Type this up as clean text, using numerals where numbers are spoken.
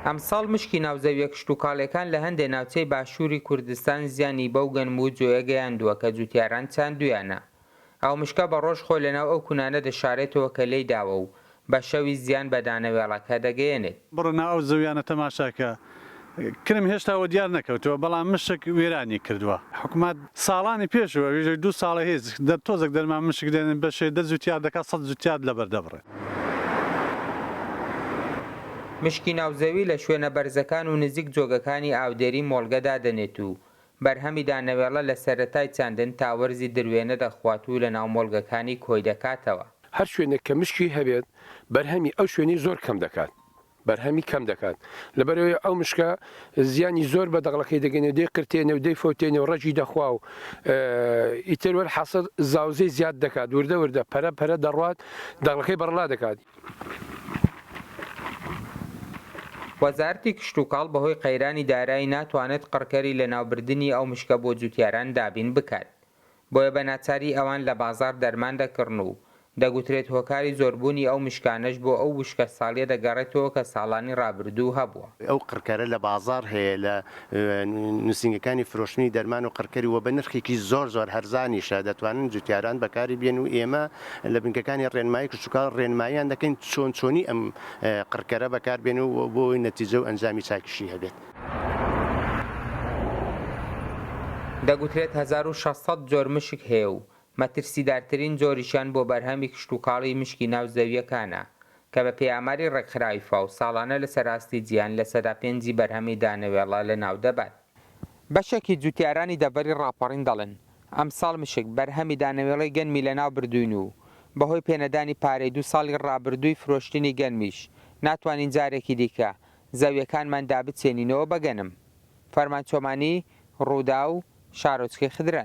ئەمساڵ مشکی ناوزەویە کشتوکاڵیەکان لە هەندێک ناوچەی باشووری کوردستان زیانی بەو گەنم و جۆیە گەیاندووە کە جوتیاران چاندویانە. ئەو مشکە بە ڕۆژ خۆی لەناو ئەو کوونانە دەشارێتەوە کە لێی داوە و بە شەوی زیان بە دانەوێڵەکە دەگەیەنێت. بڕنا ئەو زەویانە تەماشاکە کرم هێشتاوە دیار نەکەوتەوە، بەڵام مشک وێرانی کردووە. حکوومەت ساڵانی پێشەوە وێژەی 2 ساڵە هێز تۆزێک دەرمان مشک دێنن بەشێ 10 جوتیار دەکات 100 جوتیار لەبەردەبڕێت. مشکی ناوزەوی لە شوێنە بەرزەکان و نزیک جۆگەکانی ئاودێری مۆڵگەدا دەنێت و بەرهەمی دانەوێڵە لە سەرەتای چاندن تاوەرزی دروێنە دەخوات و لە ناو مۆڵگەکانی کۆی دەکاتەوە. هەر شوێنێک کە مشکی هەبێت بەرهەمی ئەو شوێنی زۆر کەم دەکات، بەرهەمی کەم دەکات. لەبەرەوەی ئەو مشکە زیانی زۆر بە دەغڵەکەی دەگەنێ، دەی قرتێنێ و دەی فۆتێنێ و ڕەجی دەخوا و ئیتر وەرحەسەر زاوزەی زیاد دەکات، وردە وردە پەرە پەرە دەڕوات، دەغڵەکەی بەڕڵا دەکات. وەزارەتی کشتوکاڵ بەهۆی قەیرانی دارایی ناتوانێت قڕکەری لە ناوبردننی ئەو مشکە بۆ جوتیاران دابین بکات. بۆیە بە ناچاری ئەوان لە بازار دەرمان دەکڕن و دەگوترێت هۆکاری زۆربوونی ئەو مشکانەش بۆ ئەو وشکە ساڵیە دەگەڕێتەوە کە ساڵانی ڕابردوو هەبووە. ئەو قڕکەرە لە بازار هەیە لە نووسنگەکانی فرۆشتنی دەرمان و قڕکەری وە بە نرخێکی زۆر هەرزانیشە دەتوانن جوتیاران بەکاری بێن و ئێمە لە بنکەکانی ڕێنمایی کشتوکاڵ ڕێنماییان دەکەین چۆنی ئەم قڕکەرە بەکار بێن و بۆی نەتیجە و ئەنجامی چاکیشی هەبێت. دەگوترێت 1600 جۆر مشک هەیە و مەترسیدارترین جۆریشیان بۆ بەرهەمی کشتوکاڵی مشکی ناوزەویەکانە کە بە پێیاماری ڕێکخراوی فاو ساڵانە لە سەراستی جیان لە 5 بەرهەمی دانەوێڵە لە ناو دەبات. بەشێکی جوتیارانی دەڤەری ڕاپەڕین دەڵێن ئەمساڵ مشک بەرهەمی دانەوێڵی گەنمی لە ناو بردوین و بەهۆی پێنەدانی پارەی 2 ساڵی ڕابردووی فرۆشتنی گەنمیش ناتوانین جارێکی دیکە زەویەکانمان دابچێنینەوە بەگەنم. فەرمان چۆمانی، ڕوودا و شارۆچکەی خدران.